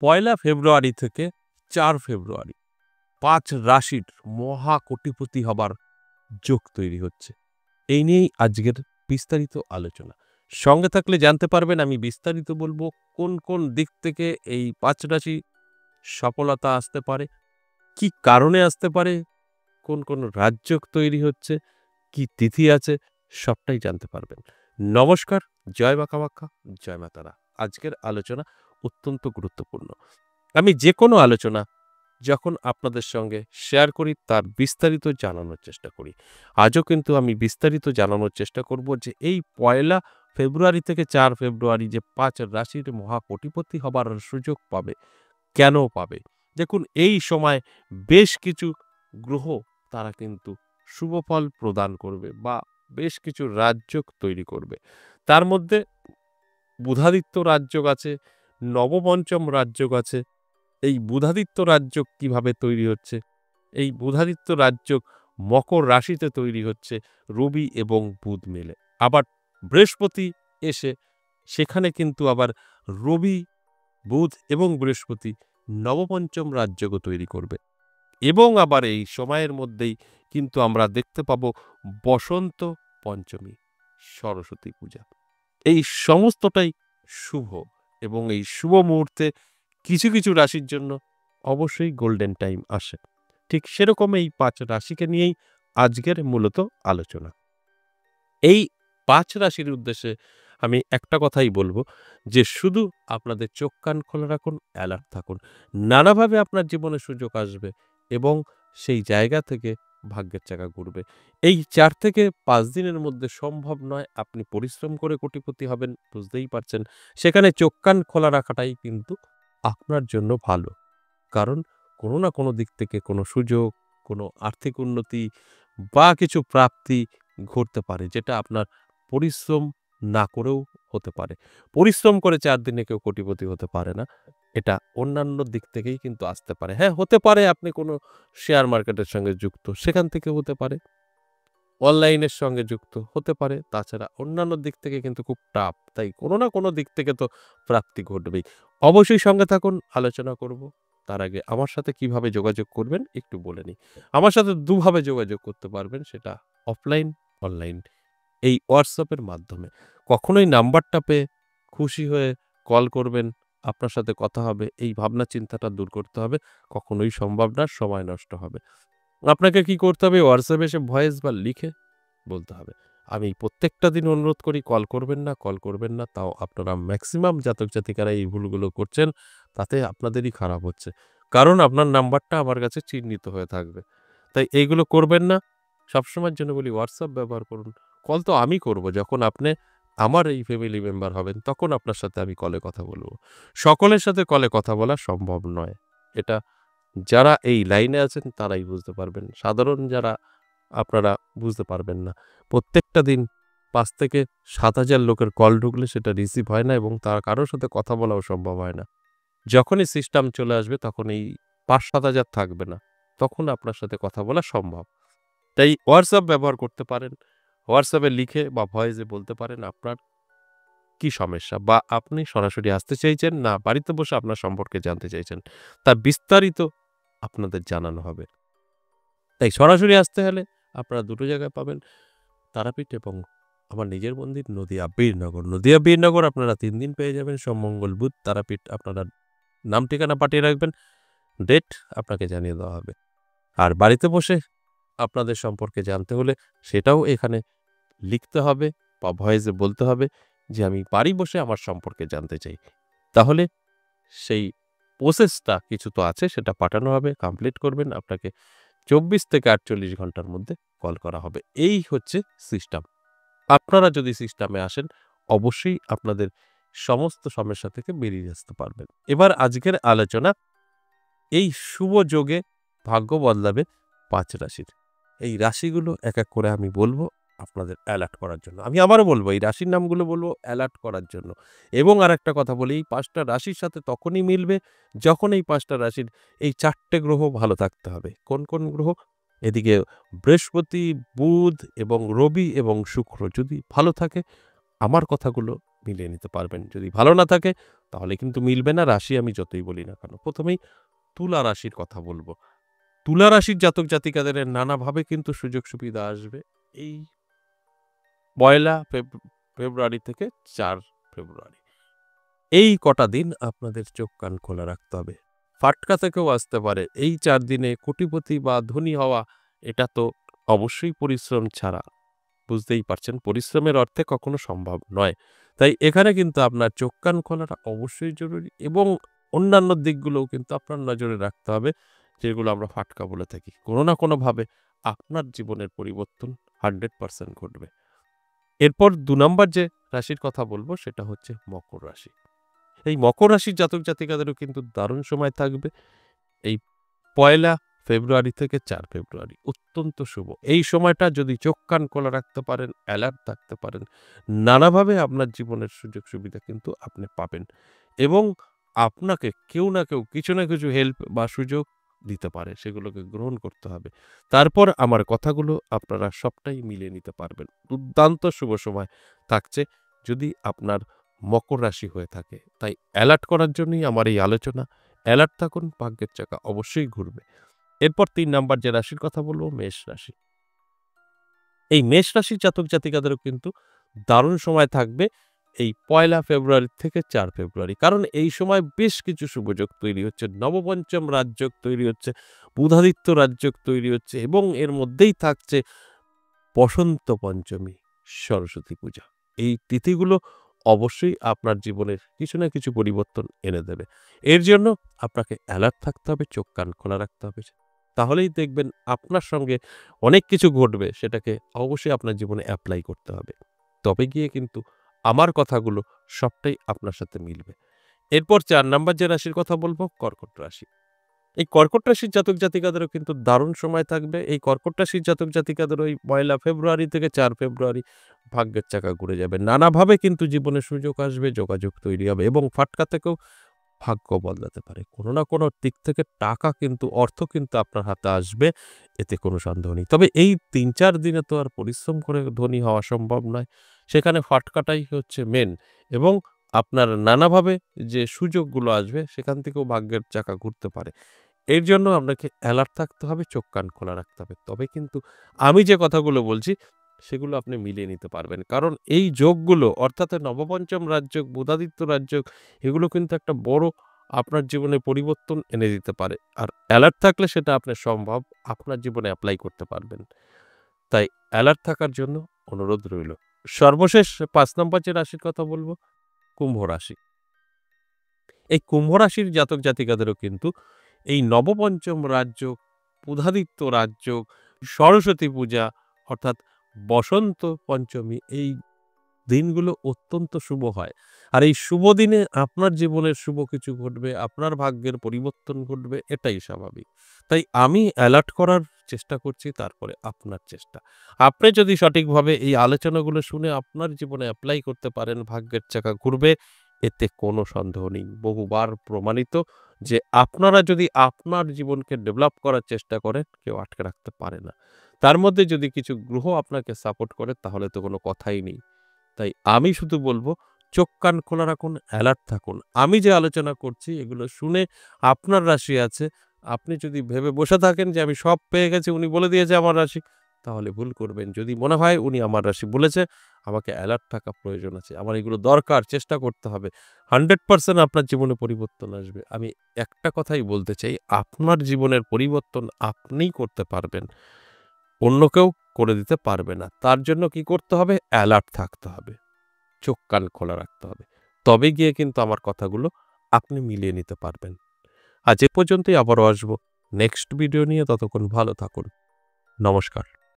পয়লা ফেব্রুয়ারি থেকে ৪ ফেব্রুয়ারি ৫ রাশির মহা কোটিপতি হবার যোগ তৈরি হচ্ছে। এই নিয়েই আজকের বিস্তারিত আলোচনা। সঙ্গে থাকলে জানতে পারবেন আমি বিস্তারিত বলবো কোন কোন দিক থেকে এই ৫ রাশি সফলতা আসতে পারে, কি কারণে আসতে পারে, কোন কোন রাজযোগ তৈরি হচ্ছে, কি তিথি আছে সবটাই জানতে পারবেন। নমস্কার, জয় মা কামাখ্যা, জয় মা তারা। আজকের আলোচনা অত্যন্ত গুরুত্বপূর্ণ। আমি যেকোনো আলোচনা যখন আপনাদের সঙ্গে শেয়ার করি তার বিস্তারিত জানানোর চেষ্টা করি। আজও কিন্তু আমি বিস্তারিত জানানোর চেষ্টা করব যে এই পয়লা ফেব্রুয়ারি থেকে ৪ ফেব্রুয়ারি যে ৫ রাশির মহা কোটিপতি হবার সুযোগ পাবে, কেন পাবে? দেখুন এই সময় বেশ কিছু গ্রহ তারা কিন্তু শুভফল প্রদান করবে বা বেশ কিছু রাজযোগ তৈরি করবে। তার মধ্যে বুধাদিত্য রাজযোগ আছে, নবপঞ্চম রাজযোগ আছে। এই বুধাদিত্য রাজযোগ কিভাবে তৈরি হচ্ছে? এই বুধাদিত্য রাজযোগ মকর রাশিতে তৈরি হচ্ছে রবি এবং বুধ মিলে। আবার বৃহস্পতি এসে সেখানে কিন্তু আবার রবি, বুধ এবং বৃহস্পতি নবপঞ্চম রাজযোগও তৈরি করবে। এবং আবার এই সময়ের মধ্যেই কিন্তু আমরা দেখতে পাবো বসন্ত পঞ্চমী, সরস্বতী পূজা। এই সমস্তটাই শুভ এবং এই শুভ মুহূর্তে কিছু কিছু রাশির জন্য অবশ্যই গোল্ডেন টাইম আসে। ঠিক সেরকম এই ৫ রাশিকে নিয়েই আজকের মূলত আলোচনা। এই ৫ রাশির উদ্দেশ্যে আমি একটা কথাই বলবো যে শুধু আপনাদের চোখ কান খোলা রাখুন, অ্যালার্ট থাকুন। নানাভাবে আপনার জীবনে সুযোগ আসবে এবং সেই জায়গা থেকে ভাগ্যের চাকা ঘুরবে। এই ৪ থেকে ৫ দিনের মধ্যে সম্ভব নয় আপনি পরিশ্রম করে কোটিপতি হবেন, বুঝতেই পারছেন। সেখানে চোখ কান খোলা রাখাটাই কিন্তু আপনার জন্য ভালো। কারণ কোনো না কোনো দিক থেকে কোনো সুযোগ, কোনো আর্থিক উন্নতি বা কিছু প্রাপ্তি ঘটতে পারে যেটা আপনার পরিশ্রম না করেও হতে পারে। পরিশ্রম করে ৪ দিনে কেউ কোটিপতি হতে পারে না। এটা অন্যান্য দিক থেকেই কিন্তু আসতে পারে। হ্যাঁ, হতে পারে আপনি কোনো শেয়ার মার্কেটের সঙ্গে যুক্ত, সেখান থেকে হতে পারে। অনলাইনের সঙ্গে যুক্ত হতে পারে। তাছাড়া অন্যান্য দিক থেকে কিন্তু খুব টাফ। তাই কোনো না কোনো দিক থেকে তো প্রাপ্তি ঘটবেই। অবশ্যই সঙ্গে থাকুন, আলোচনা করব। তার আগে আমার সাথে কিভাবে যোগাযোগ করবেন একটু বলে নিই। আমার সাথে দুভাবে যোগাযোগ করতে পারবেন সেটা অফলাইন, অনলাইন। এই WhatsApp এর মাধ্যমে। কখনোই নাম্বারটা পেয়ে খুশি হয়ে কল করবেন, আপনার সাথে কথা হবে এই ভাবনা চিন্তাটা দূর করতে হবে। কখনোই সম্ভব না, সময় নষ্ট হবে। আপনাকে কি করতে হবে? WhatsApp এসে ভয়েস বা লিখে বলতে হবে। আমি প্রত্যেকটা দিন অনুরোধ করি কল করবেন না, কল করবেন না। তাও আপনারা মেক্সিমাম জাতক জাতিকারা এই ভুলগুলো করছেন। তাতে আপনাদেরই খারাপ হচ্ছে। কারণ আপনার নাম্বারটা আমার কাছে চিহ্নিত হয়ে থাকবে। তাই এইগুলো করবেন না। সবসময়ের জন্য বলি WhatsApp ব্যবহার করুন। কল তো আমি করব যখন আপনি আমার এই ফ্যামিলি মেম্বার হবেন তখন আপনার সাথে আমি কলে কথা বলব। সকলের সাথে কলে কথা বলা সম্ভব নয়। এটা যারা এই লাইনে আছেন তারাই বুঝতে পারবেন। সাধারণ যারা আপনারা বুঝতে পারবেন না। প্রত্যেকটা দিন ৫ থেকে ৭,০০০ লোকের কল ঢুকলে সেটা রিসিভ হয় না এবং তার কারো সাথে কথা বলাও সম্ভব হয় না। যখনই সিস্টেম চলে আসবে তখন এই ৫-৭,০০০ থাকবে না। তখন আপনার সাথে কথা বলা সম্ভব। তাই WhatsApp ব্যবহার করতে পারেন। WhatsApp এ লিখে বা ভয়েসে বলতে পারেন আপনার কি সমস্যা বা আপনি সরাসরি আসতে চাইছেন না বাড়িতে বসে আপনার সম্পর্কে জানতে চাইছেন। তার বিস্তারিত আপনাদের জানানো হবে। তাই সরাসরি আসতে হলে আপনারা দুটো জায়গায় পাবেন। তারাপীঠ এবং আমার নিজের মন্দির নদিয়া বীরনগর। নদিয়া বীরনগর আপনারা ৩ দিন পেয়ে যাবেন। সোম, মঙ্গল, বুধ। তারাপীঠ আপনারা নাম ঠিকানা পাঠিয়ে রাখবেন। ডেট আপনাকে জানিয়ে দেওয়া হবে। আর বাড়িতে বসে আপনাদের সম্পর্কে জানতে হলে সেটাও এখানে লিখতে হবে বা ভয়েসে বলতে হবে যে আমি বাড়ি বসে আমার সম্পর্কে জানতে চাই। তাহলে সেই প্রসেসটা কিছু তো আছে সেটা পাঠানো হবে, কমপ্লিট করবেন। আপনাকে ২৪ থেকে ৪৮ ঘন্টার মধ্যে কল করা হবে। এই হচ্ছে সিস্টেম। আপনারা যদি সিস্টেমে আসেন অবশ্যই আপনাদের সমস্ত সমস্যা থেকে বেরিয়ে আসতে পারবেন। এবার আজকের আলোচনা এই শুভ যোগে ভাগ্য বদলাবে ৫ রাশির। এই রাশিগুলো এক, এক করে আমি বলব আপনাদের অ্যালার্ট করার জন্য। আমি আবারও বলব এই রাশির নামগুলো বলব অ্যালার্ট করার জন্য। এবং আরেকটা কথা বলি এই ৫ টা রাশির সাথে তখনই মিলবে যখন এই ৫ টা রাশির এই ৪ টে গ্রহ ভালো থাকতে হবে। কোন, কোন গ্রহ? এদিকে বৃহস্পতি, বুধ এবং রবি এবং শুক্র যদি ভালো থাকে আমার কথাগুলো মিলিয়ে নিতে পারবেন। যদি ভালো না থাকে তাহলে কিন্তু মিলবে না, রাশি আমি যতই বলি না কেন। প্রথমেই তুলা রাশির কথা বলবো। তুলা রাশির জাতক জাতিকাদের নানাভাবে কিন্তু সুযোগ সুবিধা আসবে এই ১লা ফেব্রুয়ারি থেকে ৪ ফেব্রুয়ারি। এই কটা দিন আপনাদের চোখ কান খোলা রাখতে হবে। ফাটকা থেকেও আসতে পারে। এই ৪ দিনে কোটিপতি বা ধনী হওয়া এটা তো অবশ্যই পরিশ্রম ছাড়া। বুঝতেই পারছেন পরিশ্রমের অর্থে কখনো সম্ভব নয়। তাই এখানে কিন্তু আপনার চোখ কান খোলাটা অবশ্যই জরুরি এবং অন্যান্য দিকগুলোও কিন্তু আপনার নজরে রাখতে হবে, যেগুলো আমরা ফাটকা বলে থাকি। কোনো না কোনোভাবে আপনার জীবনের পরিবর্তন 100% ঘটবে। এরপর ২ নাম্বার যে রাশির কথা বলব সেটা হচ্ছে মকর রাশি। এই মকর রাশির জাতক জাতিকাদেরও কিন্তু দারুণ সময় থাকবে। এই ১লা ফেব্রুয়ারি থেকে ৪ ফেব্রুয়ারি অত্যন্ত শুভ। এই সময়টা যদি চোখ কান খোলা রাখতে পারেন, অ্যালার্ট থাকতে পারেন, নানাভাবে আপনার জীবনের সুযোগ সুবিধা কিন্তু আপনি পাবেন এবং আপনাকে কেউ না কেউ কিছু না কিছু হেল্প বা সুযোগ দিতে পারে। সেগুলোকে গ্রহণ করতে হবে। তারপর আমার কথাগুলো আপনারা সবটাই মিলিয়ে নিতে পারবেন। দুর্দান্ত শুভ সময় থাকছে যদি আপনার মকর রাশি হয়ে থাকে। তাই অ্যালার্ট করার জন্যই আমার এই আলোচনা। অ্যালার্ট থাকুন, ভাগ্যের চাকা অবশ্যই ঘুরবে। এরপর ৩ নাম্বার যে রাশির কথা বলব মেষ রাশি। এই মেষ রাশির জাতক জাতিকাদেরও কিন্তু দারুণ সময় থাকবে এই ১লা ফেব্রুয়ারি থেকে ৪ ফেব্রুয়ারি। কারণ এই সময় বেশ কিছু শুভযোগ তৈরি হচ্ছে। নবপঞ্চম রাজযোগ তৈরি হচ্ছে, বুধাদিত্য রাজযোগ তৈরি হচ্ছে এবং এর মধ্যেই থাকছে বসন্ত পঞ্চমী, সরস্বতী পূজা। এই তিথিগুলো অবশ্যই আপনার জীবনের কিছু না কিছু পরিবর্তন এনে দেবে। এর জন্য আপনাকে অ্যালার্ট থাকতে হবে, চোখ কান খোলা রাখতে হবে। তাহলেই দেখবেন আপনার সঙ্গে অনেক কিছু ঘটবে, সেটাকে অবশ্যই আপনার জীবনে এপ্লাই করতে হবে। তবে গিয়ে কিন্তু আমার কথাগুলো সবটাই আপনার সাথে মিলবে। এরপর ৪ নাম্বার যে রাশির কথা বলব কর্কট রাশি। এই কর্কট রাশির জাতক জাতিকাদেরও কিন্তু দারুণ সময় থাকবে। এই কর্কট রাশির জাতক জাতিকাদের ওই ১লা ফেব্রুয়ারি থেকে ৪ ফেব্রুয়ারি ভাগ্যের চাকা ঘুরে যাবে। নানাভাবে কিন্তু জীবনে সুযোগ আসবে, যোগাযোগ তৈরি হবে এবং ফাটকা থেকেও ভাগ্য বদলাতে পারে। কোনো না কোনো দিক থেকে টাকা কিন্তু অর্থ কিন্তু আপনার হাতে আসবে, এতে কোনো সন্দেহ নেই। তবে এই ৩-৪ দিনে তো আর পরিশ্রম করে ধনী হওয়া সম্ভব নয়। সেখানে ফাটকাটাই হচ্ছে মেন এবং আপনার নানাভাবে যে সুযোগগুলো আসবে সেখান থেকেও ভাগ্যের চাকা ঘুরতে পারে। এর জন্য আপনাকে অ্যালার্ট থাকতে হবে, চোখ কান খোলা রাখতে হবে। তবে কিন্তু আমি যে কথাগুলো বলছি সেগুলো আপনি মিলিয়ে নিতে পারবেন। কারণ এই যোগগুলো অর্থাৎ নবপঞ্চম রাজযোগ, বুধাদিত্য রাজযোগ এগুলো কিন্তু একটা বড় আপনার জীবনে পরিবর্তন এনে দিতে পারে। আর অ্যালার্ট থাকলে সেটা আপনার সম্ভব আপনার জীবনে এপ্লাই করতে পারবেন। তাই অ্যালার্ট থাকার জন্য অনুরোধ রইল। সর্বশেষ ৫ নম্বর যে রাশির কথা বলব কুম্ভ রাশি। এই কুম্ভ রাশির জাতক জাতিকাদেরও কিন্তু এই নবপঞ্চম রাজযোগ, বুধাদিত্য রাজযোগ, সরস্বতী পূজা অর্থাৎ বসন্ত পঞ্চমী এই দিনগুলো অত্যন্ত শুভ হয়। আর এই শুভ দিনে আপনার জীবনের শুভ কিছু ঘটবে, আপনার ভাগ্যের পরিবর্তন ঘটবে এটাই স্বাভাবিক। তাই আমি অ্যালার্ট করার চেষ্টা করছি, তারপরে আপনার চেষ্টা। আপনি যদি সঠিকভাবে এই আলোচনাগুলো শুনে আপনার জীবনে এপ্লাই করতে পারেন, ভাগ্যের চাকা ঘুরবে, এতে কোনো সন্দেহ নেই। বহুবার প্রমাণিত যে আপনারা যদি আপনার জীবনকে ডেভেলপ করার চেষ্টা করেন, কেউ আটকে রাখতে পারে না। তার মধ্যে যদি কিছু গ্রহ আপনাকে সাপোর্ট করে তাহলে তো কোনো কথাই নেই। তাই আমি শুধু বলবো চোখ কান খোলা রাখুন, অ্যালার্ট থাকুন। আমি যে আলোচনা করছি এগুলো শুনে আপনার রাশি আছে। আপনি যদি ভেবে বসে থাকেন যে আমি সব পেয়ে গেছি, উনি বলে দিয়েছে আমার রাশি, তাহলে ভুল করবেন। যদি মনে হয় উনি আমার রাশি বলেছে, আমাকে অ্যালার্ট থাকা প্রয়োজন আছে। আমার এগুলো দরকার, চেষ্টা করতে হবে। 100% আপনার জীবনে পরিবর্তন আসবে। আমি একটা কথাই বলতে চাই, আপনার জীবনের পরিবর্তন আপনিই করতে পারবেন। অন্য কেউ করে দিতে পারবে না। তার জন্য কি করতে হবে? অ্যালার্ট থাকতে হবে। চোখ কান খোলা রাখতে হবে। তবে গিয়ে কিন্তু আমার কথাগুলো আপনি মিলিয়ে নিতে পারবেন। আজ এ পর্যন্তই, আবারও আসবো নেক্সট ভিডিও নিয়ে। ততক্ষণ ভালো থাকুন। নমস্কার।